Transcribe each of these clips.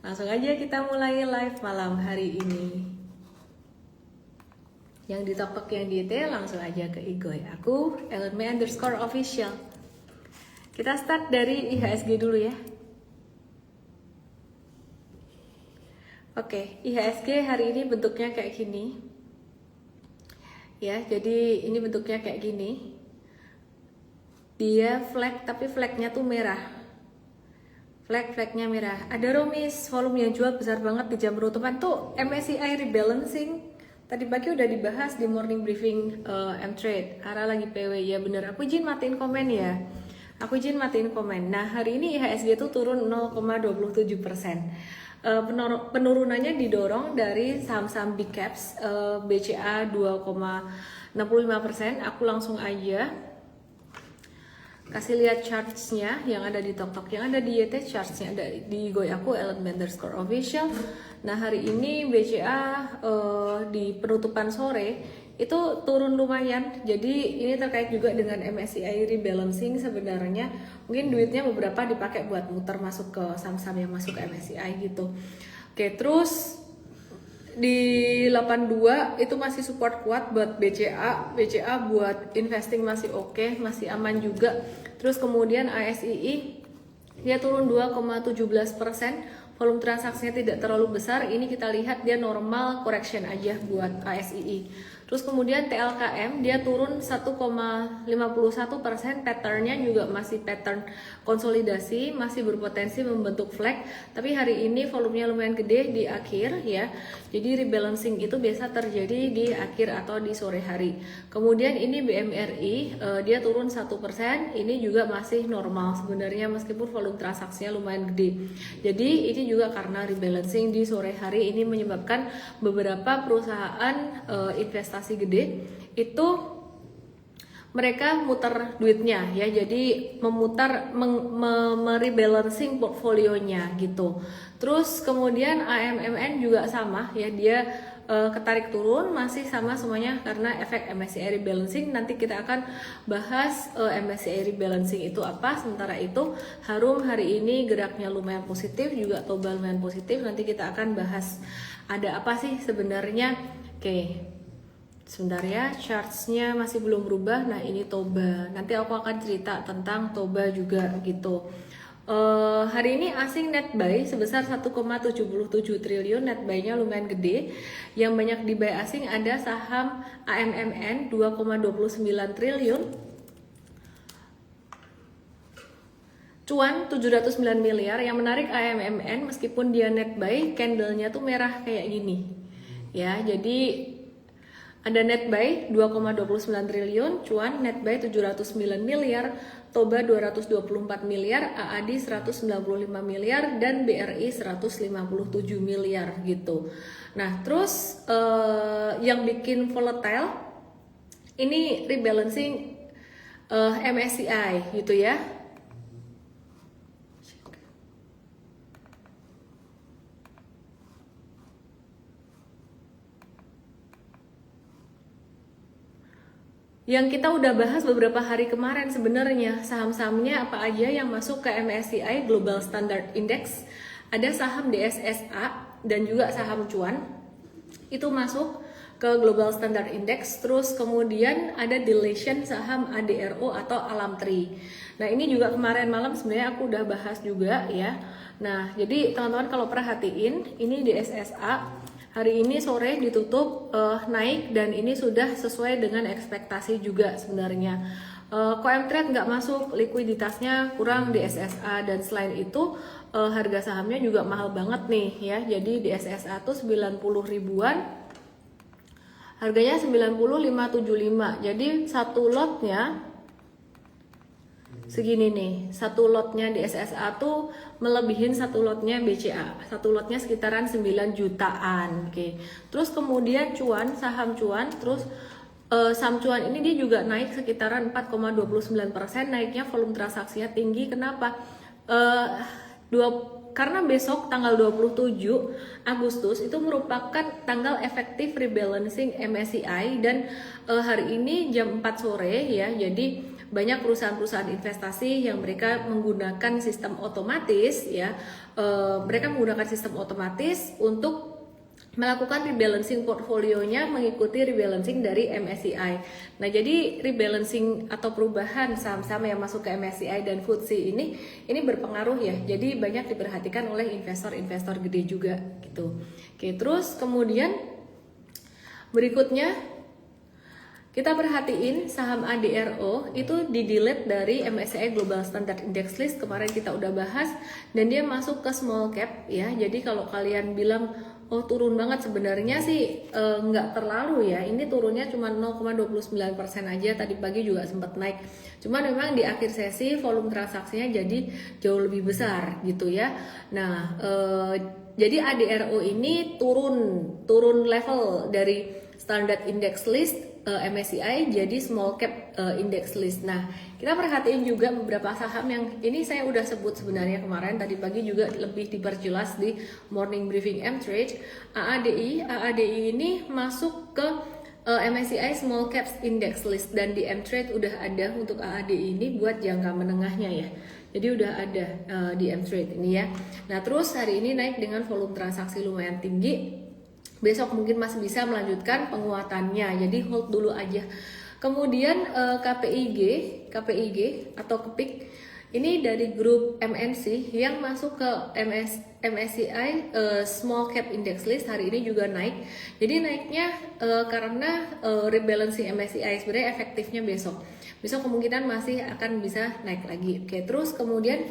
Langsung aja kita mulai live malam hari ini. Yang di TokTok yang di IT langsung aja ke Igoy. Aku @elme_official. Kita start dari IHSG dulu ya. Oke, IHSG hari ini bentuknya kayak gini. Ya, jadi ini bentuknya kayak gini. Dia flag tapi flagnya tuh merah. Flagnya merah. Ada Romis, volume yang jual besar banget di jam penutupan tuh MSCI rebalancing. Tadi pagi udah dibahas di morning briefing M-Trade. Ara lagi PW, ya bener. Aku izin matiin komen ya. Nah hari ini IHSG tuh turun 0,27%. Penurunannya didorong dari saham-saham big caps, BCA 2,65%. Aku langsung aja kasih lihat chartsnya yang ada di TokTok, yang ada di YT chartsnya ada di Goy aku @official. Nah hari ini BCA di penutupan sore itu turun lumayan, jadi ini terkait juga dengan MSCI rebalancing. Sebenarnya mungkin duitnya beberapa dipakai buat muter masuk ke saham-saham yang masuk ke MSCI gitu. Oke, terus di 82 itu masih support kuat buat BCA buat investing masih oke, masih aman juga. Terus kemudian ASII dia turun 2,17%, volume transaksinya tidak terlalu besar. Ini kita lihat dia normal correction aja buat ASII. Terus kemudian TLKM dia turun 1,51%, patternnya juga masih pattern konsolidasi, masih berpotensi membentuk flag. Tapi hari ini volumenya lumayan gede di akhir ya. Jadi rebalancing itu biasa terjadi di akhir atau di sore hari. Kemudian ini BMRI dia turun 1%, ini juga masih normal sebenarnya meskipun volume transaksinya lumayan gede. Jadi ini juga karena rebalancing di sore hari ini menyebabkan beberapa perusahaan investasi gede itu mereka muter duitnya ya, jadi memutar merebalancing portfolionya gitu. Terus kemudian AMMN juga sama ya, dia ketarik turun masih sama semuanya karena efek MSCI rebalancing. Nanti kita akan bahas MSCI rebalancing itu apa. Sementara itu Harum hari ini geraknya lumayan positif, juga Toba lumayan positif. Nanti kita akan bahas ada apa sih sebenarnya. Oke, sebentar ya, chartsnya masih belum berubah. Nah ini Toba, nanti aku akan cerita tentang Toba juga gitu. Hari ini asing net buy sebesar 1,77 triliun, net buy-nya lumayan gede. Yang banyak di buy asing ada saham AMMN 2,29 triliun, cuan 709 miliar. Yang menarik AMMN meskipun dia net buy, candle-nya tuh merah kayak gini. Ya, jadi ada net buy 2,29 triliun, cuan net buy 709 miliar, Toba 224 miliar, AAD 195 miliar, dan BRI 157 miliar gitu. Nah, terus yang bikin volatile ini rebalancing MSCI gitu ya. Yang kita udah bahas beberapa hari kemarin sebenarnya, saham-sahamnya apa aja yang masuk ke MSCI Global Standard Index. Ada saham DSSA dan juga saham cuan itu masuk ke Global Standard Index. Terus kemudian ada deletion saham ADRO atau Alamtri. Nah ini juga kemarin malam sebenarnya aku udah bahas juga ya. Nah jadi teman-teman kalau perhatiin ini DSSA hari ini sore ditutup naik, dan ini sudah sesuai dengan ekspektasi juga sebenarnya. Trade nggak masuk, likuiditasnya kurang di SSA, dan selain itu harga sahamnya juga mahal banget nih ya. Jadi di SSA tuh 90 ribuan, harganya 90.575. Jadi satu lotnya segini nih, satu lotnya di SSA tuh melebihin satu lotnya BCA, satu lotnya sekitaran 9 jutaan. Oke. Terus kemudian cuan, saham cuan, terus saham cuan ini dia juga naik sekitaran 4,29%, naiknya volume transaksinya tinggi. Kenapa? Karena besok tanggal 27 Agustus itu merupakan tanggal efektif rebalancing MSCI, dan hari ini jam 4 sore ya. Jadi banyak perusahaan-perusahaan investasi yang mereka menggunakan sistem otomatis ya, mereka menggunakan sistem otomatis untuk melakukan rebalancing portfolionya mengikuti rebalancing dari MSCI. Nah, jadi rebalancing atau perubahan saham-saham yang masuk ke MSCI dan FTSE ini berpengaruh ya. Jadi banyak diperhatikan oleh investor-investor gede juga gitu. Oke, terus kemudian berikutnya kita perhatiin saham ADRO itu di-delete dari MSCI Global Standard Index List, kemarin kita udah bahas, dan dia masuk ke small cap ya. Jadi kalau kalian bilang oh turun banget, sebenarnya sih nggak terlalu ya, ini turunnya cuma 0,29% aja, tadi pagi juga sempat naik, cuman memang di akhir sesi volume transaksinya jadi jauh lebih besar gitu ya. Nah jadi ADRO ini turun level dari standard index list MSCI jadi small cap index list. Nah, kita perhatiin juga beberapa saham yang ini saya udah sebut sebenarnya kemarin, tadi pagi juga lebih diperjelas di morning briefing M-Trade. AADI ini masuk ke MSCI small caps index list, dan di M-Trade udah ada untuk AADI ini buat jangka menengahnya ya. Jadi udah ada di M-Trade ini ya. Nah, terus hari ini naik dengan volume transaksi lumayan tinggi. Besok mungkin masih bisa melanjutkan penguatannya, jadi hold dulu aja. Kemudian KPIG atau KEPIK ini dari grup MNC yang masuk ke MSCI Small Cap Index List, hari ini juga naik. Jadi naiknya karena rebalancing MSCI, sebenarnya efektifnya besok kemungkinan masih akan bisa naik lagi. Oke, terus kemudian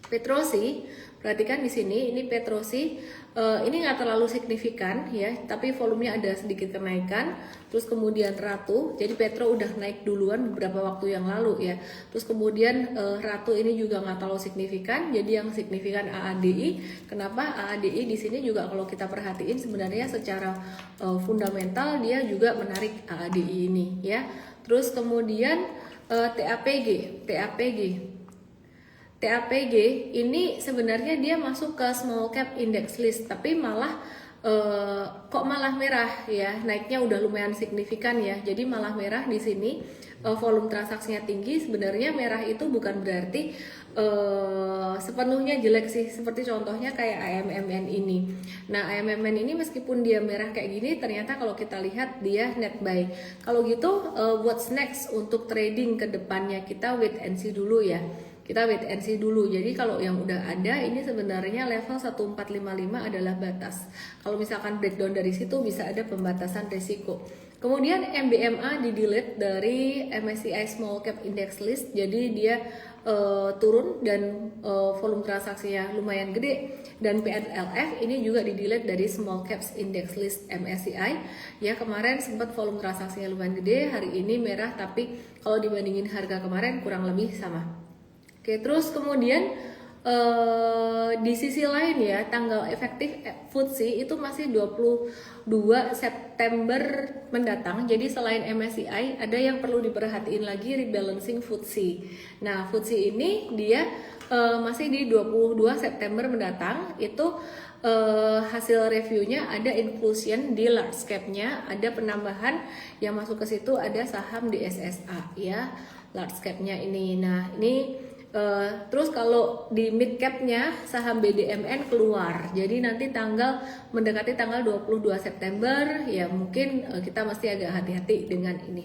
Petrosi, perhatikan di sini, ini Petrosi ini nggak terlalu signifikan ya, tapi volumenya ada sedikit kenaikan. Terus kemudian Ratu, jadi Petro udah naik duluan beberapa waktu yang lalu ya. Terus kemudian Ratu ini juga nggak terlalu signifikan, jadi yang signifikan AADI. Kenapa? AADI di sini juga kalau kita perhatiin sebenarnya secara fundamental dia juga menarik AADI ini ya. Terus kemudian TAPG ini sebenarnya dia masuk ke small cap index list, tapi malah kok malah merah ya, naiknya udah lumayan signifikan ya. Jadi malah merah di sini, volume transaksinya tinggi. Sebenarnya merah itu bukan berarti sepenuhnya jelek sih, seperti contohnya kayak AMMN ini. Nah, AMMN ini meskipun dia merah kayak gini, ternyata kalau kita lihat dia net buy. Kalau gitu what's next untuk trading ke depannya, kita wait and see dulu ya. Kita wait and see dulu. Jadi kalau yang udah ada ini sebenarnya level 1455 adalah batas. Kalau misalkan breakdown dari situ bisa ada pembatasan risiko. Kemudian MBMA di-delete dari MSCI Small Cap Index List. Jadi dia turun dan volume transaksinya lumayan gede. Dan PNLF ini juga di-delete dari Small Caps Index List MSCI. Ya, kemarin sempat volume transaksinya lumayan gede, hari ini merah, tapi kalau dibandingin harga kemarin kurang lebih sama. Oke, terus kemudian di sisi lain ya, tanggal efektif FTSE itu masih 22 September mendatang. Jadi selain MSCI ada yang perlu diperhatiin lagi, rebalancing FTSE. Nah, FTSE ini dia masih di 22 September mendatang. Itu hasil reviewnya ada inclusion di large cap-nya, ada penambahan yang masuk ke situ, ada saham di SSA ya, large cap-nya ini. Nah, ini terus kalau di mid cap-nya saham BDMN keluar. Jadi nanti mendekati tanggal 22 September ya, mungkin kita mesti agak hati-hati dengan ini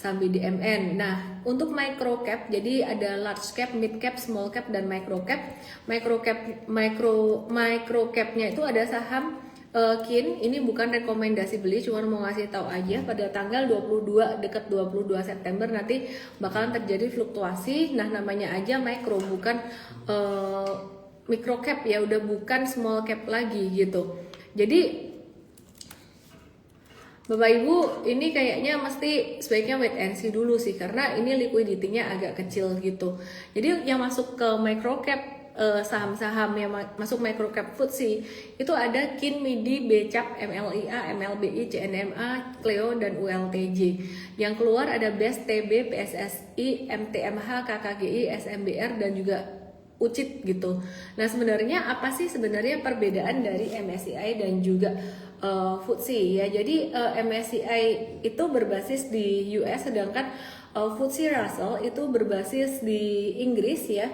saham BDMN. Nah, untuk micro cap, jadi ada large cap, mid cap, small cap, dan micro cap. Micro cap-nya itu ada saham KIN. Ini bukan rekomendasi beli, cuma mau ngasih tahu aja pada tanggal 22 dekat 22 September nanti bakalan terjadi fluktuasi. Nah, namanya aja micro, bukan micro cap ya, udah bukan small cap lagi gitu. Jadi Bapak Ibu, ini kayaknya mesti sebaiknya wait and see dulu sih, karena ini liquidity-nya agak kecil gitu. Jadi yang masuk ke micro cap, saham-saham yang masuk micro cap FTSE itu ada KIN, MIDI, BCAP, MLIA, MLBI, CNMA, Cleo, dan ULTJ. Yang keluar ada BES, TB, PSSI, MTMH, KKGI, SMBR, dan juga UCIT gitu. Nah, sebenarnya apa sih sebenarnya perbedaan dari MSCI dan juga FTSE ya? Jadi MSCI itu berbasis di US, sedangkan FTSE Russell itu berbasis di Inggris ya,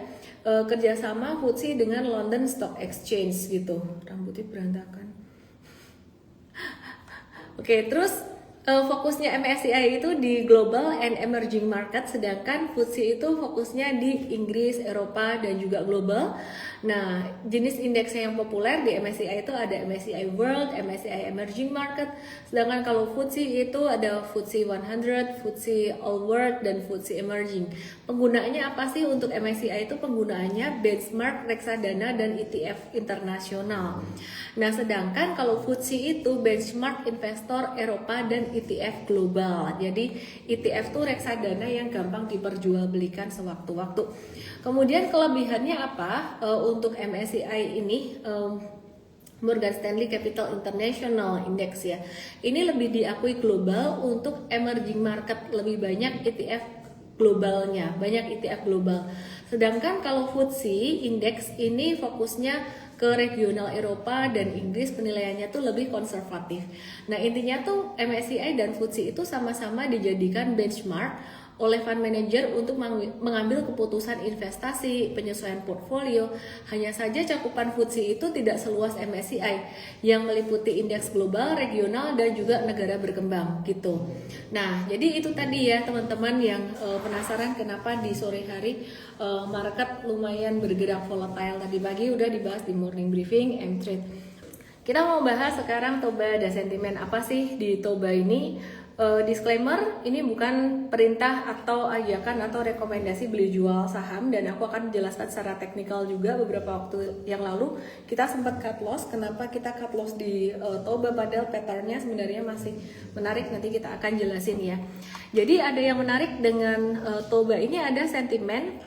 kerjasama FTSE dengan London Stock Exchange gitu. Rambutnya berantakan. Oke, terus fokusnya MSCI itu di global and emerging market, sedangkan FTSE itu fokusnya di Inggris, Eropa, dan juga global. Nah, jenis indeksnya yang populer di MSCI itu ada MSCI World, MSCI Emerging Market, sedangkan kalau FTSE itu ada FTSE 100, FTSE All World, dan FTSE Emerging. Penggunaannya apa sih untuk MSCI itu? Penggunaannya benchmark, reksadana, dan ETF internasional. Nah, sedangkan kalau FTSE itu benchmark investor Eropa dan ETF global. Jadi ETF itu reksadana yang gampang diperjualbelikan sewaktu-waktu. Kemudian kelebihannya apa untuk MSCI ini? Morgan Stanley Capital International Index ya. Ini lebih diakui global, untuk emerging market lebih banyak ETF globalnya, banyak ETF global. Sedangkan kalau FTSE Index ini fokusnya ke regional Eropa dan Inggris, penilaiannya tuh lebih konservatif. Nah, intinya tuh MSCI dan FTSE itu sama-sama dijadikan benchmark oleh fund manager untuk mengambil keputusan investasi, penyesuaian portfolio. Hanya saja cakupan FTSE itu tidak seluas MSCI yang meliputi indeks global, regional, dan juga negara berkembang gitu. Nah, jadi itu tadi ya teman-teman yang penasaran kenapa di sore hari market lumayan bergerak volatile. Tadi pagi udah dibahas di morning briefing M-Trade. Kita mau bahas sekarang Toba dan sentimen apa sih di Toba ini. Disclaimer, ini bukan perintah atau ajakan atau rekomendasi beli jual saham, dan aku akan menjelaskan secara teknikal juga. Beberapa waktu yang lalu kita sempat cut loss. Kenapa kita cut loss di Toba padahal patternnya sebenarnya masih menarik, nanti kita akan jelasin ya. Jadi ada yang menarik dengan Toba ini, ada sentimen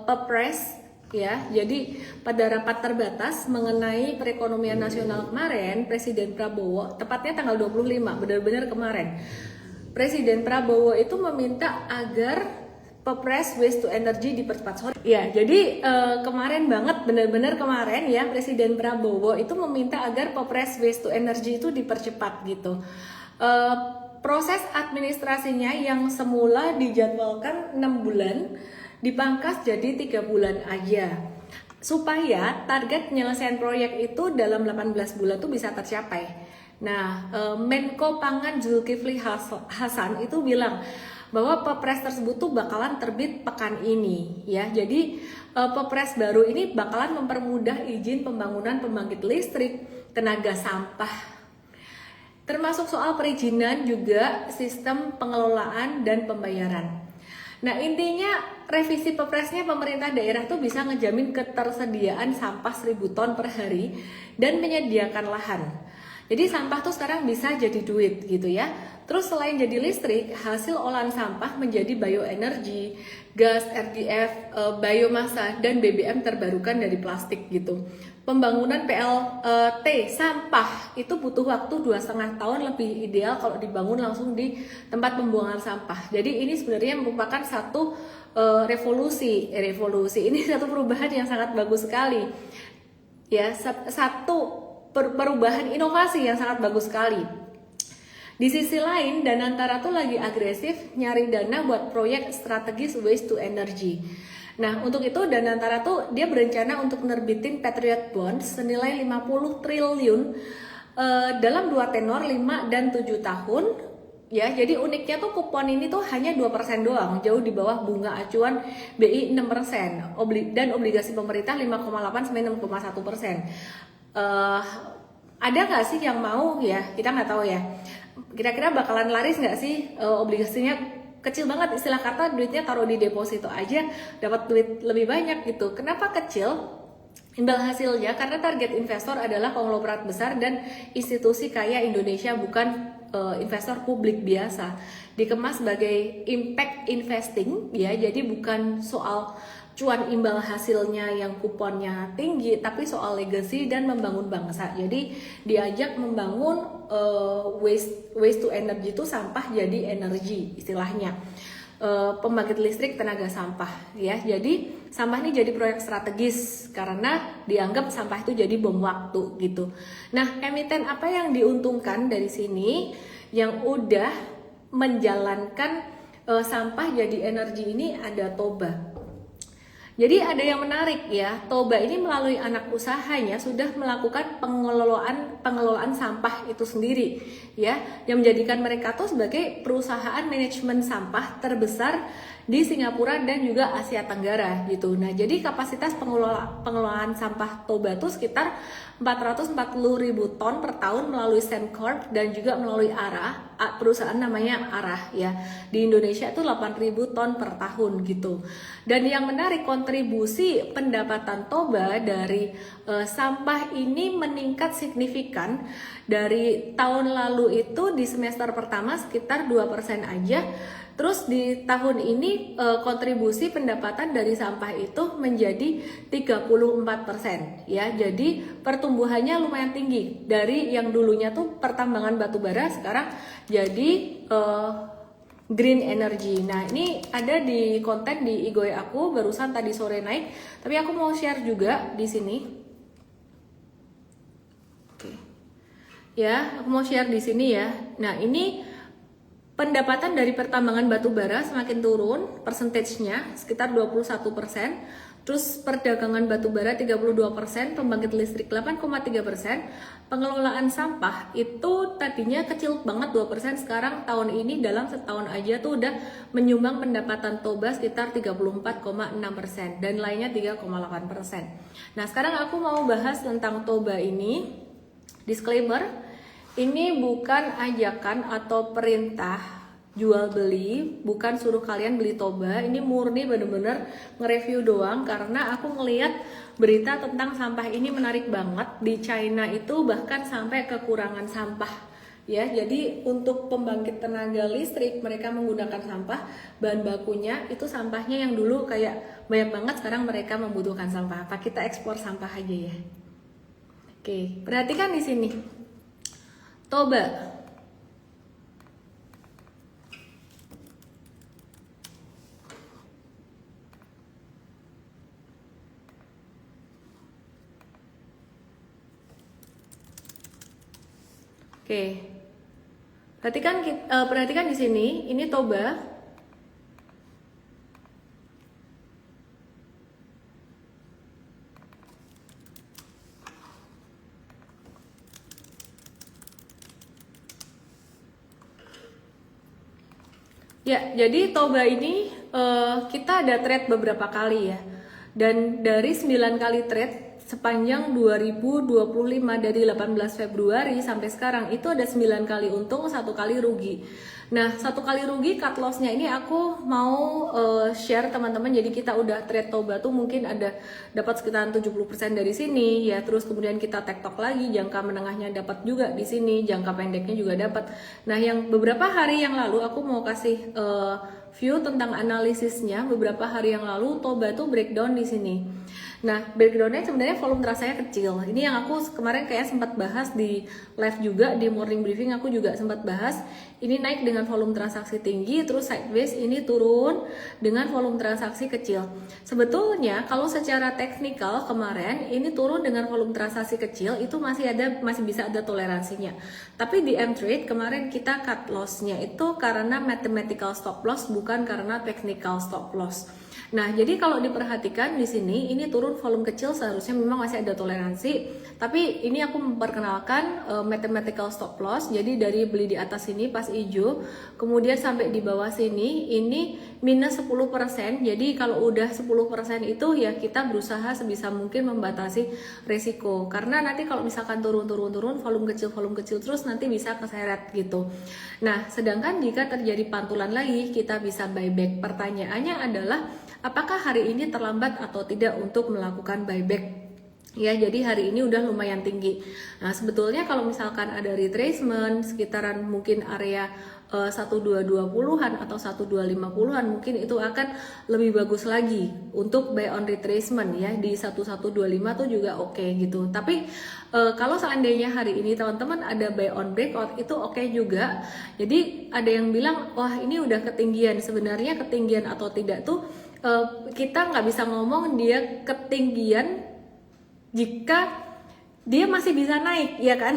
Pepres ya. Jadi pada rapat terbatas mengenai perekonomian nasional kemarin, Presiden Prabowo, tepatnya tanggal 25, benar-benar kemarin, Presiden Prabowo itu meminta agar Pepres Waste to Energy dipercepat. Sorry. Ya, jadi kemarin banget, benar-benar kemarin ya, Presiden Prabowo itu meminta agar Pepres Waste to Energy itu dipercepat gitu. Proses administrasinya yang semula dijadwalkan 6 bulan dipangkas jadi 3 bulan aja, supaya target penyelesaian proyek itu dalam 18 bulan tuh bisa tercapai. Nah, Menko Pangan Zulkifli Hasan itu bilang bahwa Pepres tersebut tuh bakalan terbit pekan ini ya. Jadi Pepres baru ini bakalan mempermudah izin pembangunan pembangkit listrik, tenaga sampah, termasuk soal perizinan, juga sistem pengelolaan dan pembayaran. Nah, intinya revisi Pepresnya, pemerintah daerah tuh bisa ngejamin ketersediaan sampah 1000 ton per hari dan menyediakan lahan. Jadi sampah tuh sekarang bisa jadi duit gitu ya. Terus selain jadi listrik, hasil olahan sampah menjadi bioenergi, gas, RDF, biomasa, dan BBM terbarukan dari plastik gitu. Pembangunan PLT sampah itu butuh waktu 2,5 tahun, lebih ideal kalau dibangun langsung di tempat pembuangan sampah. Jadi ini sebenarnya merupakan satu revolusi ini satu perubahan yang sangat bagus sekali ya, satu perubahan inovasi yang sangat bagus sekali. Di sisi lain, Danantara tuh lagi agresif nyari dana buat proyek strategis waste to energy. Nah, untuk itu Danantara tuh dia berencana untuk nerbitin Patriot Bonds senilai 50 triliun dalam 2 tenor 5 dan 7 tahun. Ya, jadi uniknya tuh kupon ini tuh hanya 2% doang, jauh di bawah bunga acuan BI 6%, dan obligasi pemerintah 5,8 sampai 6,1%. Ada nggak sih yang mau ya? Kita nggak tahu ya. Kira-kira bakalan laris nggak sih obligasinya? Kecil banget, istilah kata duitnya taruh di deposito aja dapat duit lebih banyak gitu. Kenapa kecil? Imbal hasilnya karena target investor adalah konglomerat besar dan institusi kaya Indonesia, bukan investor publik biasa. Dikemas sebagai impact investing ya, jadi bukan soal cuan imbal hasilnya yang kuponnya tinggi, tapi soal legacy dan membangun bangsa. Jadi diajak membangun waste to energy itu sampah jadi energi istilahnya. Pembangkit listrik tenaga sampah ya. Jadi sampah ini jadi proyek strategis karena dianggap sampah itu jadi bom waktu gitu. Nah, emiten apa yang diuntungkan dari sini? Yang udah menjalankan sampah jadi energi ini ada Toba. Jadi ada yang menarik ya, Toba ini melalui anak usahanya sudah melakukan pengelolaan sampah itu sendiri ya, yang menjadikan mereka tuh sebagai perusahaan manajemen sampah terbesar di Singapura dan juga Asia Tenggara gitu. Nah, jadi kapasitas pengelolaan sampah Toba itu sekitar 440.000 ton per tahun melalui Sembcorp dan juga melalui ARA, perusahaan namanya ARA ya. Di Indonesia itu 8.000 ton per tahun gitu. Dan yang menarik, kontribusi pendapatan Toba dari sampah ini meningkat signifikan. Dari tahun lalu itu di semester pertama sekitar 2% aja. Terus di tahun ini kontribusi pendapatan dari sampah itu menjadi 34% ya. Jadi pertumbuhannya lumayan tinggi dari yang dulunya tuh pertambangan batu bara, sekarang jadi green energy. Nah, ini ada di konten di IG aku barusan tadi sore naik, tapi aku mau share juga di sini. Oke. Ya, aku mau share di sini ya. Nah, ini pendapatan dari pertambangan batu bara semakin turun, persentasenya sekitar 21%, terus perdagangan batu bara 32%, pembangkit listrik 8,3%, pengelolaan sampah itu tadinya kecil banget 2%, sekarang tahun ini dalam setahun aja tuh udah menyumbang pendapatan Toba sekitar 34,6% dan lainnya 3,8%. Nah, sekarang aku mau bahas tentang Toba ini. Disclaimer, ini bukan ajakan atau perintah jual beli, bukan suruh kalian beli Toba. Ini murni bener-bener nge-review doang karena aku ngeliat berita tentang sampah ini menarik banget. Di China itu bahkan sampai kekurangan sampah. Ya, jadi untuk pembangkit tenaga listrik mereka menggunakan sampah, bahan bakunya itu sampahnya yang dulu kayak banyak banget, sekarang mereka membutuhkan sampah. Apa kita ekspor sampah aja ya? Oke, perhatikan di sini. Toba. Oke. Perhatikan di sini, ini Toba. Ya, jadi Toba ini kita ada trade beberapa kali ya. Dan dari 9 kali trade sepanjang 2025 dari 18 Februari sampai sekarang itu ada 9 kali untung, 1 kali rugi. Nah, 1 kali rugi cut loss-nya ini aku mau share teman-teman. Jadi kita udah trade Toba tuh mungkin ada dapat sekitar 70% dari sini ya. Terus kemudian kita tektok lagi, jangka menengahnya dapat juga di sini, jangka pendeknya juga dapat. Nah, yang beberapa hari yang lalu aku mau kasih view tentang analisisnya. Beberapa hari yang lalu Toba tuh breakdown di sini. Nah, breakdownnya sebenarnya volume terasanya kecil. Ini yang aku kemarin kayak sempat bahas di live juga, di morning briefing aku juga sempat bahas. Ini naik dengan volume transaksi tinggi, terus sideways ini turun dengan volume transaksi kecil. Sebetulnya kalau secara teknikal kemarin ini turun dengan volume transaksi kecil itu masih bisa ada toleransinya. Tapi di M-Trade kemarin kita cut loss-nya itu karena mathematical stop loss, bukan karena technical stop loss. Nah, jadi kalau diperhatikan di sini ini turun volume kecil, seharusnya memang masih ada toleransi. Tapi ini aku memperkenalkan mathematical stop loss. Jadi dari beli di atas sini pas hijau, kemudian sampai di bawah sini ini minus 10%. Jadi kalau udah 10% itu ya kita berusaha sebisa mungkin membatasi resiko. Karena nanti kalau misalkan turun volume kecil terus nanti bisa keseret gitu. Nah, sedangkan jika terjadi pantulan lagi kita bisa buyback. Pertanyaannya adalah apakah hari ini terlambat atau tidak untuk melakukan buyback? Ya, jadi hari ini udah lumayan tinggi. Nah, sebetulnya kalau misalkan ada retracement sekitaran mungkin area 1220-an atau 1250-an, mungkin itu akan lebih bagus lagi untuk buy on retracement ya. Di 1125 tuh juga oke gitu. Tapi kalau seandainya hari ini teman-teman ada buy on breakout itu oke juga. Jadi ada yang bilang wah ini udah ketinggian. Sebenarnya ketinggian atau tidak tuh kita nggak bisa ngomong dia ketinggian jika dia masih bisa naik, ya kan?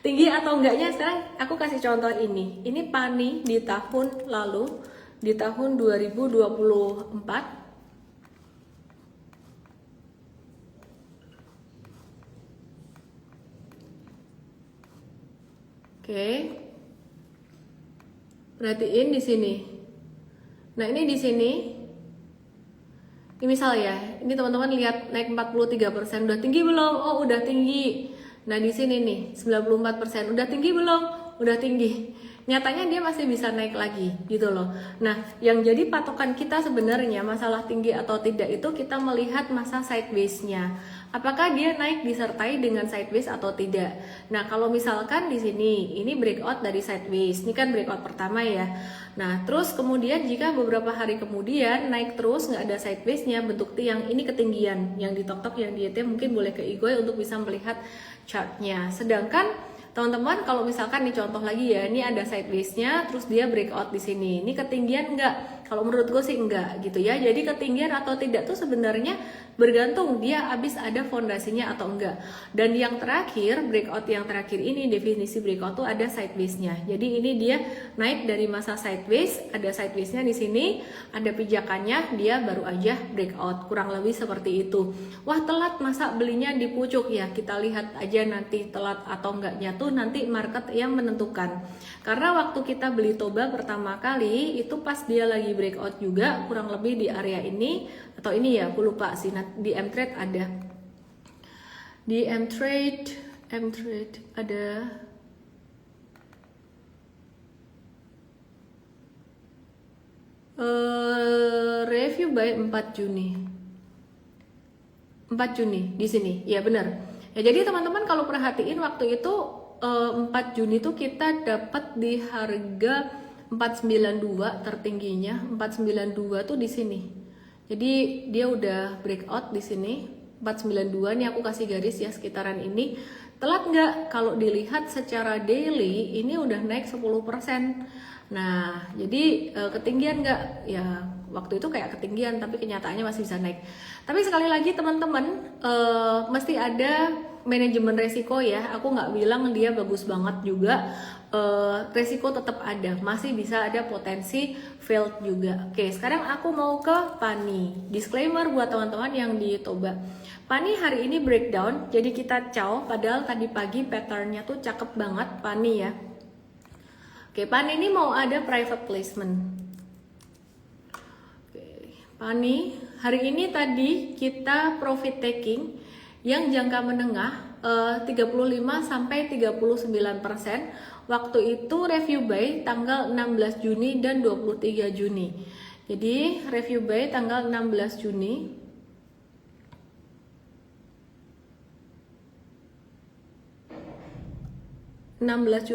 Tinggi atau enggaknya sekarang aku kasih contoh ini. Ini PANI di tahun lalu, di tahun 2024. Oke. Perhatiin di sini. Nah, ini di sini. Ini misal ya, ini teman-teman lihat naik 43%, udah tinggi belum? Oh, udah tinggi. Nah, di sini nih 94%, udah tinggi belum? Udah tinggi. Nyatanya dia masih bisa naik lagi gitu loh. Nah, yang jadi patokan kita sebenarnya masalah tinggi atau tidak itu kita melihat masa sideways-nya. Apakah dia naik disertai dengan sideways atau tidak? Nah, kalau misalkan di sini ini breakout dari sideways, ini kan breakout pertama ya. Nah, terus kemudian jika beberapa hari kemudian naik terus nggak ada sideways-nya, bentuk tiang ini ketinggian, yang di tok-tok yang di ET mungkin boleh ke Igoy untuk bisa melihat chartnya. Sedangkan teman-teman kalau misalkan nih contoh lagi ya, ini ada sideways-nya, terus dia breakout di sini. Ini ketinggian nggak? Kalau menurut gue sih enggak gitu ya. Jadi ketinggian atau tidak tuh sebenarnya bergantung dia habis ada fondasinya atau enggak. Dan yang terakhir, breakout yang terakhir ini definisi breakout tuh ada sideways-nya. Jadi ini dia naik dari masa sideways, ada sideways-nya di sini, ada pijakannya, dia baru aja breakout. Kurang lebih seperti itu. Wah, telat masa belinya di pucuk ya. Kita lihat aja nanti telat atau enggaknya tuh nanti market yang menentukan. Karena waktu kita beli Toba pertama kali itu pas dia lagi breakout juga kurang lebih di area ini atau ini ya, aku lupa sih. Di M-Trade ada. Di M-Trade ada review by 4 Juni. 4 Juni di sini. Ya benar. Ya jadi teman-teman kalau perhatiin waktu itu 4 Juni tuh kita dapat di harga 492 tertingginya. 492 tuh di sini. Jadi dia udah breakout di sini 492 nih, aku kasih garis ya sekitaran ini. Telat nggak? Kalau dilihat secara daily ini udah naik 10%. Nah, jadi ketinggian nggak? Ya waktu itu kayak ketinggian tapi kenyataannya masih bisa naik. Tapi sekali lagi teman-teman mesti ada manajemen resiko ya. Aku nggak bilang dia bagus banget juga. Resiko tetap ada, masih bisa ada potensi failed juga. Oke, sekarang aku mau ke PANI. Disclaimer buat teman-teman yang di Toba. PANI hari ini breakdown, jadi kita caw. Padahal tadi pagi patternnya tuh cakep banget PANI ya. Oke, PANI ini mau ada private placement. Oke, PANI hari ini tadi kita profit taking yang jangka menengah 35 sampai 39%. Waktu itu review buy tanggal 16 Juni dan 23 Juni. Jadi review buy tanggal 16 Juni.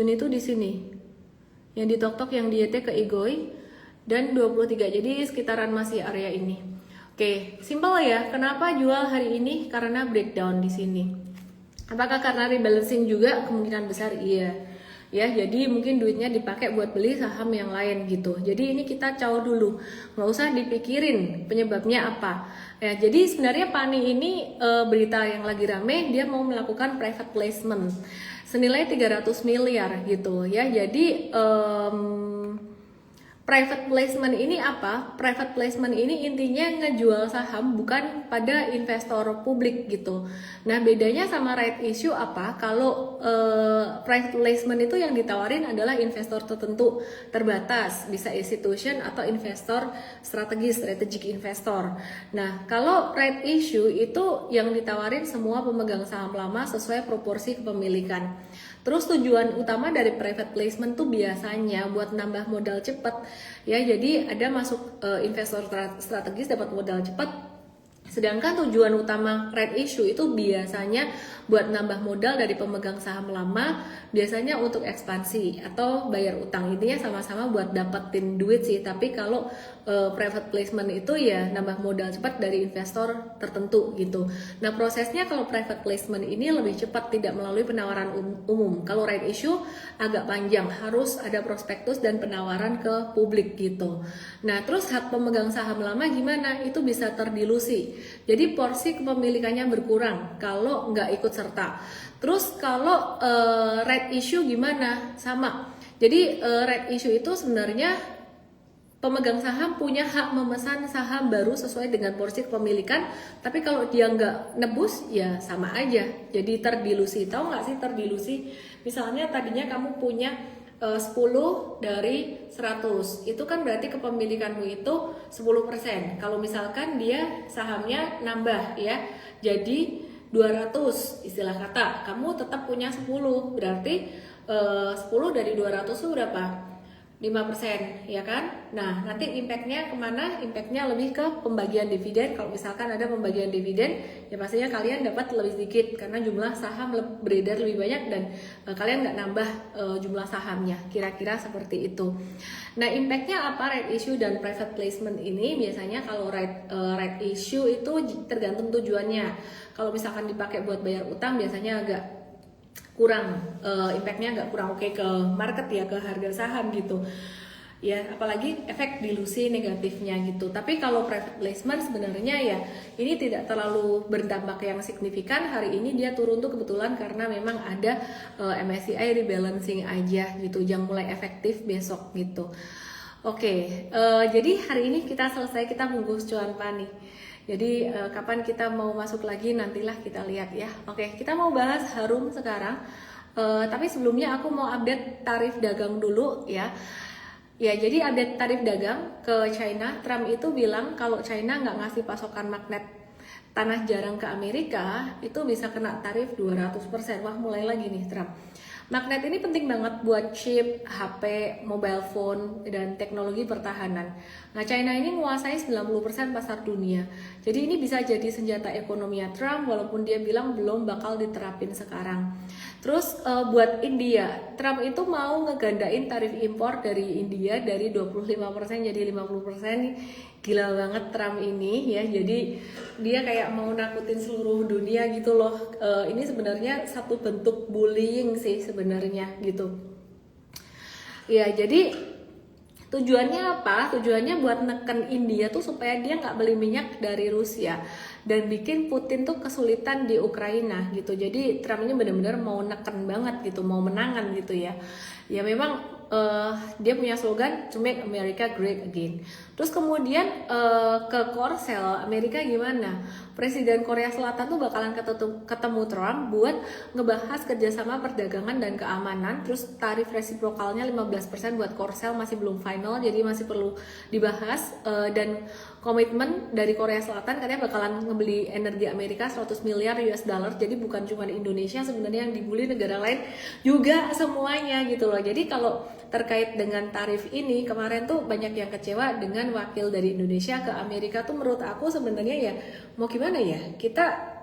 Itu di sini. Yang di tok-tok yang di YT ke Igoy dan 23. Jadi sekitaran masih area ini. Oke, simple ya. Kenapa jual hari ini? Karena breakdown di sini. Apakah karena rebalancing juga? Kemungkinan besar iya. Ya, jadi mungkin duitnya dipakai buat beli saham yang lain gitu. Jadi ini kita caw dulu, nggak usah dipikirin penyebabnya apa. Ya, jadi sebenarnya PANI ini berita yang lagi rame, dia mau melakukan private placement senilai 300 miliar gitu ya. Jadi private placement ini apa? Private placement ini intinya ngejual saham bukan pada investor publik gitu. Nah, bedanya sama right issue apa? Kalau private placement itu yang ditawarin adalah investor tertentu terbatas, bisa institution atau investor strategis, strategic investor. Nah, kalau right issue itu yang ditawarin semua pemegang saham lama sesuai proporsi kepemilikan. Terus tujuan utama dari private placement tuh biasanya buat nambah modal cepat ya. Jadi ada masuk investor strategis dapat modal cepat. Sedangkan tujuan utama right issue itu biasanya buat nambah modal dari pemegang saham lama, biasanya untuk ekspansi atau bayar utang. Intinya sama-sama buat dapetin duit sih. Tapi kalau private placement itu ya nambah modal cepat dari investor tertentu gitu. Nah, prosesnya kalau private placement ini lebih cepat, tidak melalui penawaran umum. Kalau right issue agak panjang, harus ada prospektus dan penawaran ke publik gitu. Nah, terus hak pemegang saham lama gimana? Itu bisa terdilusi. Jadi porsi kepemilikannya berkurang kalau nggak ikut serta. Terus kalau right issue gimana? Sama. Jadi right issue itu sebenarnya pemegang saham punya hak memesan saham baru sesuai dengan porsi kepemilikan, tapi kalau dia nggak nebus ya sama aja, jadi terdilusi. Tahu nggak sih terdilusi? Misalnya tadinya kamu punya 10 dari 100, itu kan berarti kepemilikanmu itu 10%. Kalau misalkan dia sahamnya nambah ya, jadi 200 istilah kata, kamu tetap punya 10, berarti 10 dari 200 itu berapa? 5% ya kan? Nah nanti impactnya kemana? Impactnya lebih ke pembagian dividen. Kalau misalkan ada pembagian dividen ya pastinya kalian dapat lebih sedikit karena jumlah saham beredar lebih banyak dan kalian nggak nambah jumlah sahamnya, kira-kira seperti itu. Nah impactnya apa right issue dan private placement ini? Biasanya kalau right issue itu tergantung tujuannya. Kalau misalkan dipakai buat bayar utang biasanya agak kurang, impactnya nggak kurang oke ke market ya, ke harga saham gitu ya, apalagi efek dilusi negatifnya gitu. Tapi kalau private placement sebenarnya ya ini tidak terlalu berdampak yang signifikan. Hari ini dia turun tuh kebetulan karena memang ada MSCI rebalancing aja gitu, yang mulai efektif besok gitu. Oke, jadi hari ini kita selesai, kita bungkus cuan pan nih. Jadi kapan kita mau masuk lagi nantilah kita lihat ya. Oke, kita mau bahas Harum sekarang. Tapi sebelumnya aku mau update tarif dagang dulu ya. Ya, jadi update tarif dagang ke China. Trump itu bilang kalau China nggak ngasih pasokan magnet tanah jarang ke Amerika, itu bisa kena tarif 200%. Wah, mulai lagi nih Trump. Magnet ini penting banget buat chip, HP, mobile phone, dan teknologi pertahanan. Nah, China ini menguasai 90% pasar dunia. Jadi ini bisa jadi senjata ekonomi Trump walaupun dia bilang belum bakal diterapin sekarang. Terus buat India, Trump itu mau ngegandain tarif impor dari India dari 25% jadi 50%. Gila banget Trump ini ya, jadi dia kayak mau nakutin seluruh dunia gitu loh. Ini sebenarnya satu bentuk bullying sih sebenarnya gitu. Ya, jadi tujuannya apa? Tujuannya buat neken India tuh supaya dia nggak beli minyak dari Rusia dan bikin Putin tuh kesulitan di Ukraina gitu. Jadi Trump ini benar-benar mau neken banget gitu, mau menangan gitu ya. Ya memang dia punya slogan to make America great again. Terus kemudian ke Korsel Amerika gimana? Presiden Korea Selatan tuh bakalan ketemu Trump buat ngebahas kerjasama perdagangan dan keamanan. Terus tarif resiprokalnya 15% buat Korsel masih belum final, jadi masih perlu dibahas. Dan komitmen dari Korea Selatan katanya bakalan ngebeli energi Amerika 100 miliar US dollar. Jadi bukan cuma Indonesia sebenarnya yang dibully, negara lain juga semuanya gitu loh. Jadi kalau terkait dengan tarif ini kemarin tuh banyak yang kecewa dengan wakil dari Indonesia ke Amerika tuh. Menurut aku sebenarnya ya mau gimana ya, kita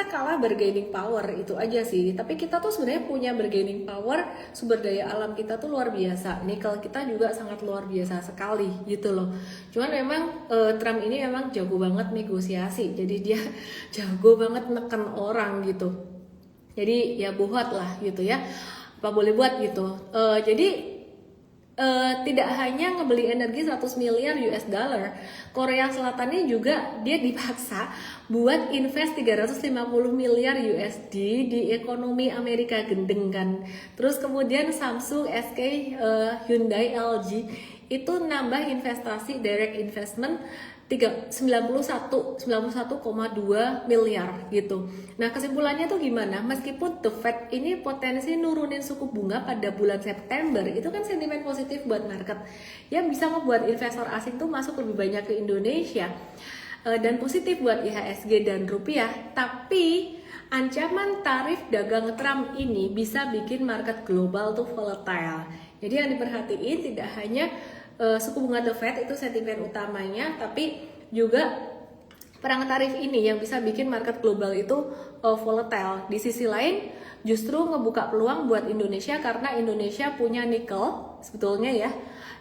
kalah bargaining power itu aja sih. Tapi kita tuh sebenarnya punya bargaining power, sumber daya alam kita tuh luar biasa, nikel kita juga sangat luar biasa sekali gitu loh. Cuman memang Trump ini memang jago banget negosiasi, jadi dia jago banget neken orang gitu. Jadi ya buat lah gitu ya, apa boleh buat gitu. Jadi tidak hanya ngebeli energi 100 miliar US dollar, Korea Selatan ini juga dia dipaksa buat invest 350 miliar USD di ekonomi Amerika gendeng kan. Terus kemudian Samsung, SK, Hyundai, LG itu nambah investasi direct investment 91,2 miliar gitu. Nah kesimpulannya tuh gimana? Meskipun The Fed ini potensi nurunin suku bunga pada bulan September, itu kan sentimen positif buat market yang bisa membuat investor asing tuh masuk lebih banyak ke Indonesia dan positif buat IHSG dan rupiah. Tapi ancaman tarif dagang Trump ini bisa bikin market global tuh volatile. Jadi yang diperhatiin tidak hanya suku bunga The Fed itu sentimen utamanya, tapi juga perang tarif ini yang bisa bikin market global itu volatile. Di sisi lain justru ngebuka peluang buat Indonesia karena Indonesia punya nikel sebetulnya ya,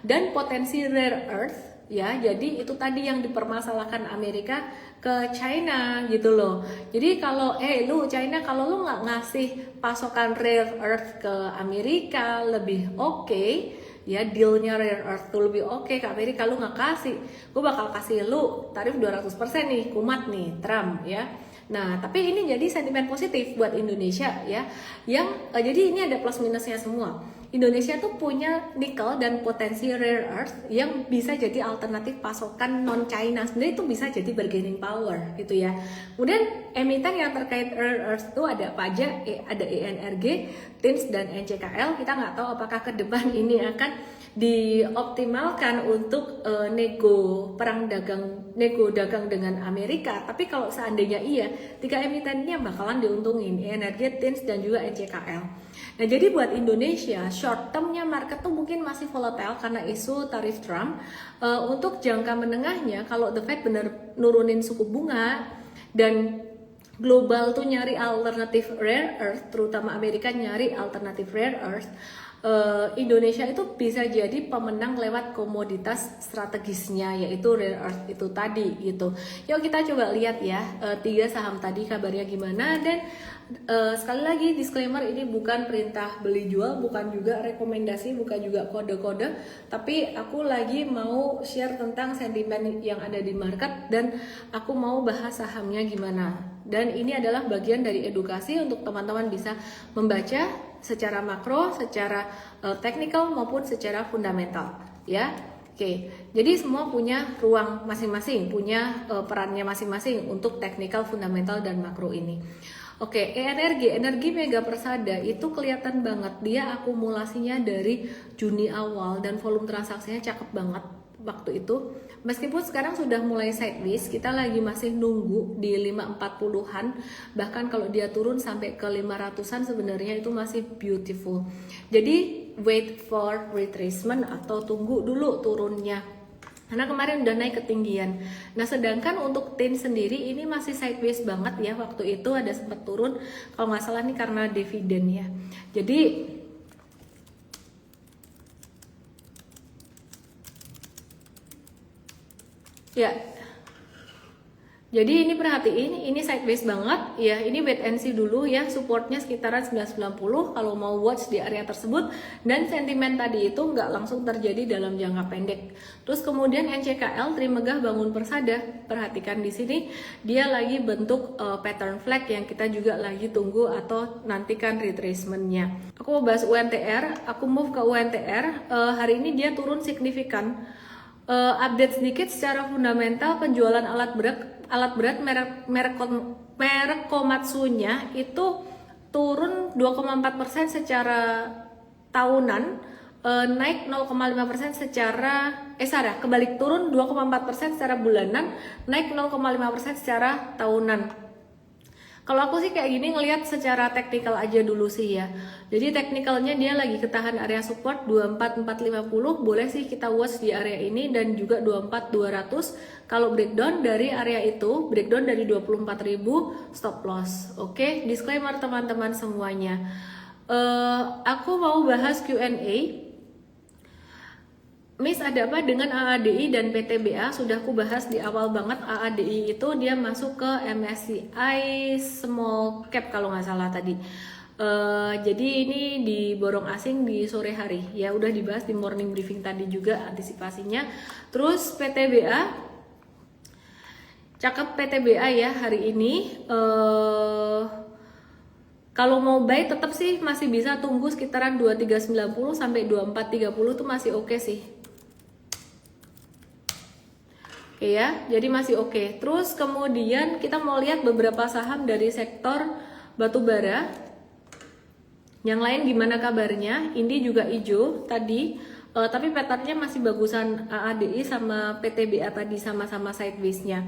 dan potensi rare earth ya. Jadi itu tadi yang dipermasalahkan Amerika ke China gitu loh. Jadi kalau lu China, kalau lu nggak ngasih pasokan rare earth ke Amerika lebih oke, ya dealnya rare earth tuh lebih oke. Kak Ferry kalau nggak kasih, gue bakal kasih lu tarif 200% nih, kumat nih Trump ya. Nah, tapi ini jadi sentimen positif buat Indonesia ya. Yang jadi ini ada plus minusnya semua. Indonesia tuh punya nikel dan potensi rare earth yang bisa jadi alternatif pasokan non China. Sebenarnya itu bisa jadi bargaining power gitu ya. Kemudian emiten yang terkait rare earth itu ada apa aja? Ada ENRG, TINS dan NCKL. Kita nggak tahu apakah ke depan ini akan dioptimalkan untuk nego dagang dengan Amerika. Tapi kalau seandainya iya, 3 emiten ini yang bakalan diuntungin, ENRG, TINS dan juga NCKL. Nah, jadi buat Indonesia, short termnya market tuh mungkin masih volatile karena isu tarif Trump. Untuk jangka menengahnya, kalau The Fed benar nurunin suku bunga dan global tuh nyari alternatif rare earth, terutama Amerika nyari alternatif rare earth, Indonesia itu bisa jadi pemenang lewat komoditas strategisnya, yaitu rare earth itu tadi gitu. Yuk kita coba lihat ya 3 saham tadi kabarnya gimana. Dan sekali lagi disclaimer, ini bukan perintah beli jual, bukan juga rekomendasi, bukan juga kode-kode, tapi aku lagi mau share tentang sentimen yang ada di market dan aku mau bahas sahamnya gimana. Dan ini adalah bagian dari edukasi untuk teman-teman bisa membaca secara makro, secara teknikal maupun secara fundamental ya. Oke, jadi semua punya ruang masing-masing, punya perannya masing-masing untuk teknikal, fundamental dan makro ini. Oke, energi Mega Persada itu kelihatan banget dia akumulasinya dari Juni awal dan volume transaksinya cakep banget waktu itu. Meskipun sekarang sudah mulai sideways, kita lagi masih nunggu di 540-an. Bahkan kalau dia turun sampai ke 500-an sebenarnya itu masih beautiful. Jadi wait for retracement atau tunggu dulu turunnya. Karena kemarin udah naik ketinggian. Nah, sedangkan untuk TIN sendiri ini masih sideways banget ya. Waktu itu ada sempat turun, kalau nggak salah nih karena dividen ya. Jadi ya, jadi ini perhatiin, ini sideways banget ya. Ini wait and see dulu ya, supportnya sekitaran 990 kalau mau watch di area tersebut. Dan sentimen tadi itu nggak langsung terjadi dalam jangka pendek. Terus kemudian NCKL, Trimegah Bangun Persada, perhatikan di sini dia lagi bentuk pattern flag yang kita juga lagi tunggu atau nantikan retracementnya. Aku mau bahas UNTR, aku move ke UNTR. Hari ini dia turun signifikan. Update sedikit secara fundamental, penjualan alat berat merek Komatsu-nya itu turun 2,4% secara tahunan, naik 0,5% secara kebalik, turun 2,4% secara bulanan, naik 0,5% secara tahunan. Kalau aku sih kayak gini ngelihat secara teknikal aja dulu sih ya. Jadi teknikalnya dia lagi ketahan area support 24450, boleh sih kita watch di area ini, dan juga 24200. Kalau breakdown dari area itu, breakdown dari 24.000 stop loss. Oke, disclaimer teman-teman semuanya. Aku mau bahas Q&A. Miss, ada apa dengan AADI dan PTBA? Sudah aku bahas di awal banget. AADI itu dia masuk ke MSCI Small Cap kalau nggak salah tadi. Jadi ini diborong asing di sore hari. Ya udah dibahas di morning briefing tadi juga antisipasinya. Terus PTBA, cakep PTBA ya hari ini. Kalau mau buy tetap sih masih bisa tunggu sekitaran 2390 sampai 2430 tuh masih oke sih. Oke ya, jadi masih oke. Terus kemudian kita mau lihat beberapa saham dari sektor batubara. Yang lain gimana kabarnya? Ini juga hijau tadi, tapi patternnya masih bagusan AADI sama PTBA tadi sama-sama sideways-nya.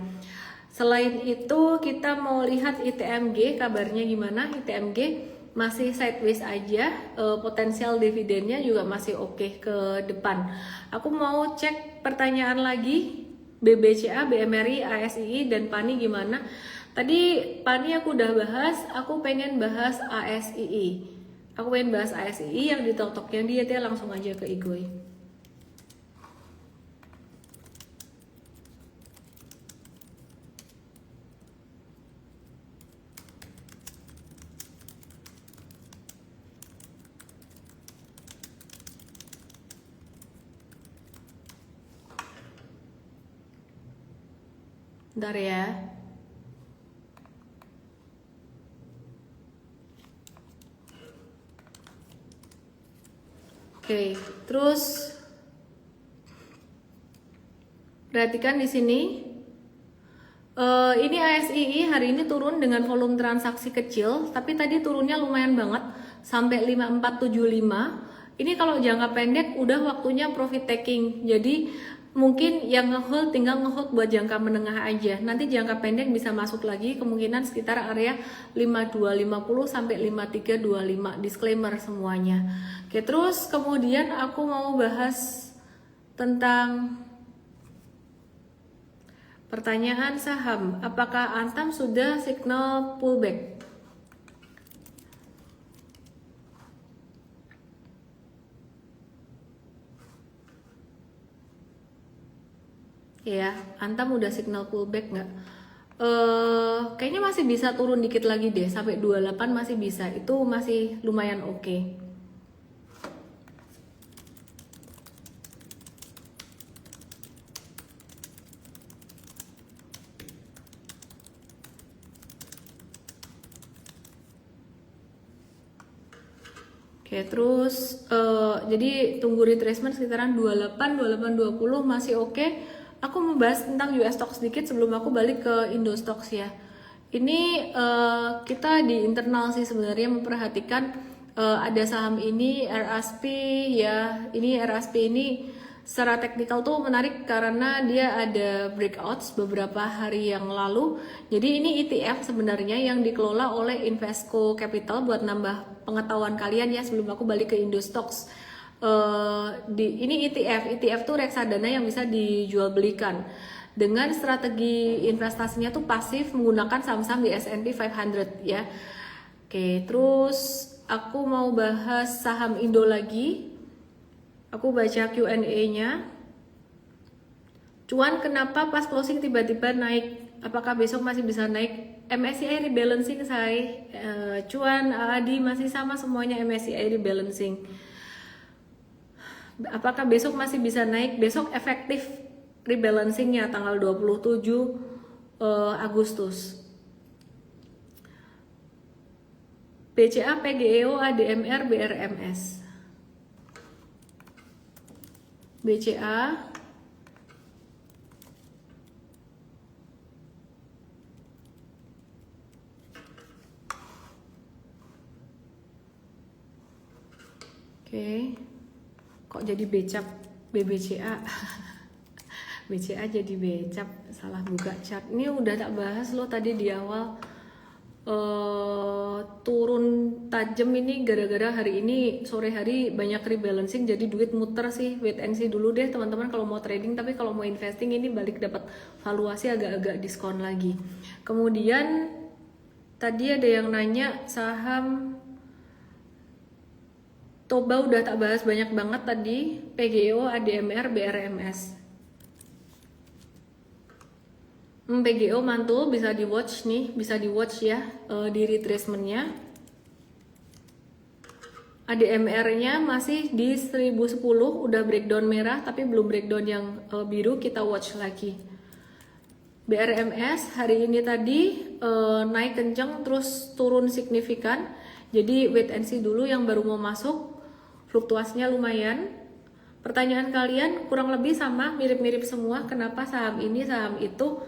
Selain itu kita mau lihat ITMG, kabarnya gimana? ITMG masih sideways aja, potensial dividennya juga masih oke ke depan. Aku mau cek pertanyaan lagi, BBCA, BMRI, ASII, dan PANI gimana? Tadi PANI aku udah bahas, aku pengen bahas ASII. Aku pengen bahas ASII yang di TikTok yang dia langsung aja ke Igoy. Bentar ya. Oke, terus perhatikan di sini. Ini ASII hari ini turun dengan volume transaksi kecil, tapi tadi turunnya lumayan banget sampai 5475. Ini kalau jangka pendek udah waktunya profit taking. Jadi mungkin yang ngehold tinggal ngehold buat jangka menengah aja. Nanti jangka pendek bisa masuk lagi kemungkinan sekitar area 5250 sampai 5325. Disclaimer semuanya. Oke, terus kemudian aku mau bahas tentang pertanyaan saham, apakah Antam sudah signal pullback? Ya, Antam udah signal pullback nggak? Kayaknya masih bisa turun dikit lagi deh, sampai 28 masih bisa, itu masih lumayan oke. Oke, terus jadi tunggu retracement sekitaran 28, 20 masih oke. Aku mau bahas tentang US Stock sedikit sebelum aku balik ke Indo Stocks ya. Ini kita di internal sih sebenarnya memperhatikan ada saham ini RSP ya. Ini RSP ini secara teknikal tuh menarik karena dia ada breakouts beberapa hari yang lalu. Jadi ini ETF sebenarnya yang dikelola oleh Invesco Capital buat nambah pengetahuan kalian ya sebelum aku balik ke Indo Stocks. Ini ETF tuh reksadana yang bisa dijual belikan. Dengan strategi investasinya tuh pasif menggunakan saham-saham di S&P 500 ya. Oke, terus aku mau bahas saham Indo lagi. Aku baca Q&A-nya. Cuan kenapa pas closing tiba-tiba naik? Apakah besok masih bisa naik? MSCI rebalancing say. Cuan, Adi masih sama semuanya MSCI rebalancing. Apakah besok masih bisa naik? Besok efektif rebalancingnya tanggal 27 Agustus. BCA, PGEO, ADMR, BRMS. BCA, oke, kok jadi becap BBCA? BCA jadi becap, salah buka chart. Ini udah tak bahas loh tadi di awal. Turun tajam ini gara-gara hari ini sore hari banyak rebalancing jadi duit muter sih. Wait and see dulu deh teman-teman kalau mau trading, tapi kalau mau investing ini balik dapat valuasi agak-agak diskon lagi. Kemudian tadi ada yang nanya saham Toba udah tak bahas banyak banget tadi, PGO, ADMR, BRMS. PGO mantul bisa di watch nih, bisa di watch ya di retracementnya. ADMR-nya masih di 1010, udah breakdown merah tapi belum breakdown yang biru, kita watch lagi. BRMS hari ini tadi naik kenceng terus turun signifikan, jadi wait and see dulu yang baru mau masuk, fluktuasinya lumayan. Pertanyaan kalian kurang lebih sama, mirip-mirip semua, kenapa saham ini saham itu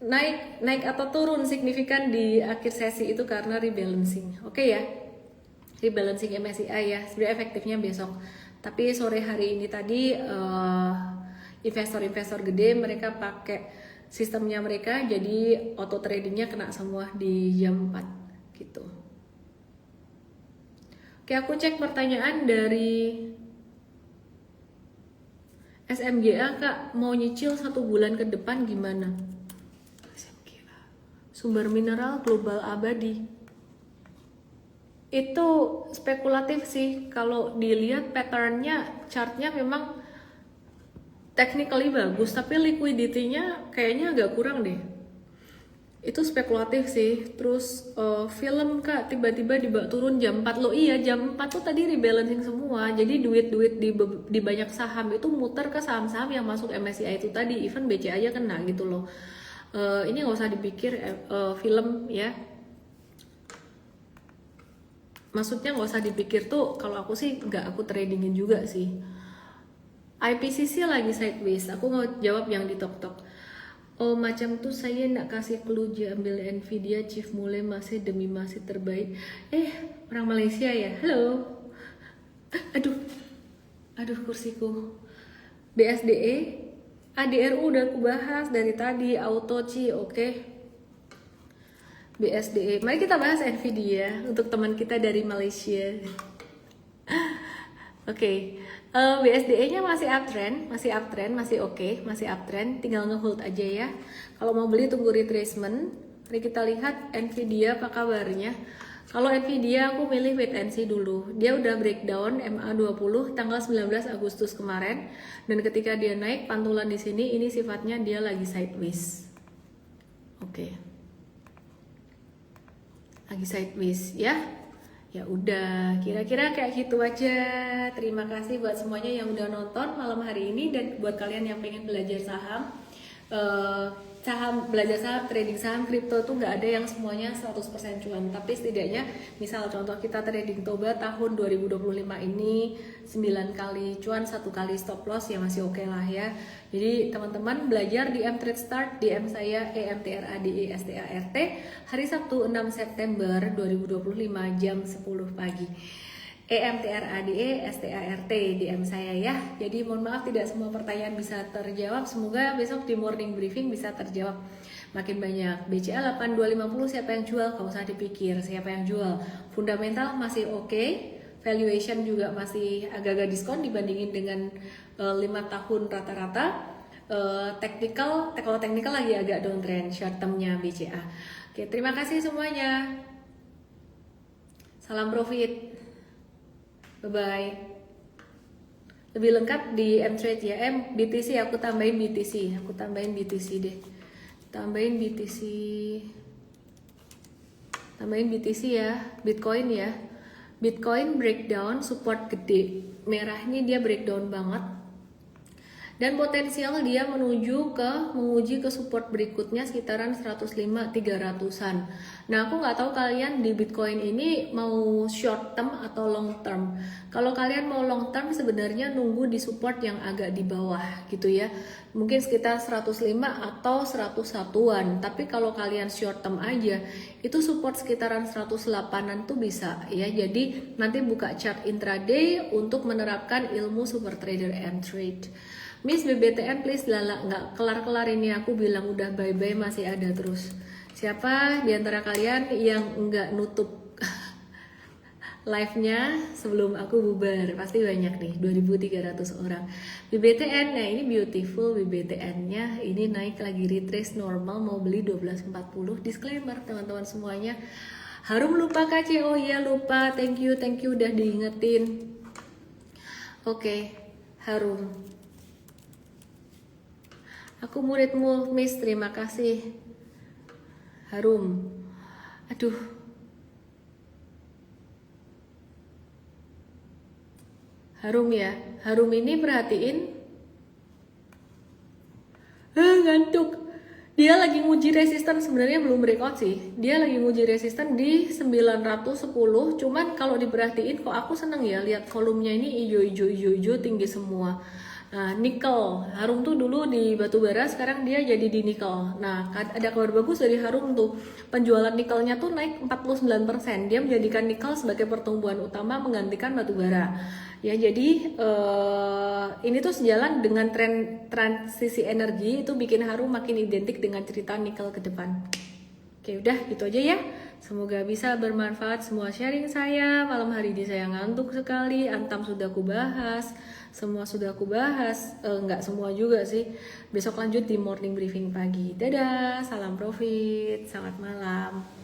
naik atau turun signifikan di akhir sesi itu karena rebalancing. Oke ya, rebalancing MSCI ya, sebenarnya efektifnya besok. Tapi sore hari ini tadi investor-investor gede mereka pakai sistemnya mereka, jadi auto tradingnya kena semua di jam 4 gitu. Oke, aku cek pertanyaan dari SMGA, Kak, mau nyicil 1 bulan ke depan gimana? SMGA, sumber mineral global abadi. Itu spekulatif sih, kalau dilihat patternnya, chartnya memang technically bagus, tapi liquidity-nya kayaknya agak kurang deh. Itu spekulatif sih. Terus film Kak tiba-tiba turun jam 4 loh. Iya, jam 4 tuh tadi rebalancing semua. Jadi duit-duit di banyak saham itu muter ke saham-saham yang masuk MSCI itu tadi. Even BCA aja kena gitu loh. Ini nggak usah dipikir film ya. Maksudnya nggak usah dipikir tuh, kalau aku sih nggak aku tradingin juga sih. IPCC lagi sideways. Aku mau jawab yang di tok-tok. Oh macam tuh saya nak kasih clue ambil Nvidia Chief mulai masih demi masih terbaik. Orang Malaysia ya. Halo. Aduh kursiku. BSDE ADRU udah aku bahas dari tadi. Autoci oke. BSDE mari kita bahas Nvidia untuk teman kita dari Malaysia. Oke. BSDE-nya masih uptrend, masih oke, masih uptrend, tinggal ngehold aja ya. Kalau mau beli tunggu retracement. Mari kita lihat Nvidia apa kabarnya. Kalau Nvidia aku milih wait and see dulu. Dia udah breakdown MA20 tanggal 19 Agustus kemarin, dan ketika dia naik pantulan di sini, ini sifatnya dia lagi sideways. Oke. Lagi sideways ya. Ya udah, kira-kira kayak gitu aja. Terima kasih buat semuanya yang udah nonton malam hari ini, dan buat kalian yang pengen belajar saham, belajar saham, trading saham, kripto tuh nggak ada yang semuanya 100% cuan. Tapi setidaknya, misal contoh kita trading Toba tahun 2025 ini 9 kali cuan, 1 kali stop loss, ya masih oke lah ya. Jadi teman-teman belajar di M-Trade Start, DM saya EMTRADESTART hari Sabtu 6 September 2025 jam 10 pagi. EMTRADESTART DM saya ya. Jadi mohon maaf tidak semua pertanyaan bisa terjawab. Semoga besok di morning briefing bisa terjawab makin banyak. BCA 8250 siapa yang jual? Gak usah dipikir siapa yang jual. Fundamental masih oke. Valuation juga masih agak-agak diskon dibandingin dengan 5 tahun rata-rata. Kalau technical lagi agak downtrend short termnya BCA. Oke, terima kasih semuanya. Salam profit. Bye-bye. Lebih lengkap di M-Trade ya. BTC aku tambahin BTC. Aku tambahin BTC deh. Tambahin BTC ya. Bitcoin ya. Bitcoin breakdown support gede. Merah ini dia breakdown banget. Dan potensial dia menguji ke support berikutnya sekitaran 105-300an. Nah aku nggak tahu kalian di Bitcoin ini mau short term atau long term. Kalau kalian mau long term sebenarnya nunggu di support yang agak di bawah gitu ya. Mungkin sekitar 105 atau 101an. Tapi kalau kalian short term aja itu support sekitaran 108an tuh bisa ya. Jadi nanti buka chart intraday untuk menerapkan ilmu super trader M-Trade. Miss BBTN please lala, nggak kelar-kelar ini aku bilang udah bye-bye masih ada terus. Siapa di antara kalian yang nggak nutup live-nya sebelum aku bubar? Pasti banyak nih, 2.300 orang. BBTN, nah ini beautiful BBTN-nya, ini naik lagi retrace normal mau beli 12.40. Disclaimer teman-teman semuanya. Harum lupa KC, oh iya lupa, thank you udah diingetin. Oke, Harum. Aku muridmu, Miss. Terima kasih. Harum. Aduh. Harum ya. Harum ini perhatiin. Ngantuk. Dia lagi nguji resisten, sebenarnya belum breakout sih. Dia lagi nguji resisten di 910. Cuman kalau diperhatiin kok aku seneng ya lihat volumenya ini hijau tinggi semua. Nah, nikel, Harum tuh dulu di batubara, sekarang dia jadi di nikel. Nah, ada kabar bagus dari Harum tuh, penjualan nikelnya tuh naik 49%. Dia menjadikan nikel sebagai pertumbuhan utama menggantikan batubara. Ya, jadi ini tuh sejalan dengan tren transisi energi, itu bikin Harum makin identik dengan cerita nikel ke depan. Oke, udah gitu aja ya. Semoga bisa bermanfaat semua sharing saya. Malam hari ini saya ngantuk sekali. Antam sudah aku bahas, semua sudah aku bahas. Nggak semua juga sih. Besok lanjut di morning briefing pagi. Dadah, salam profit, selamat malam.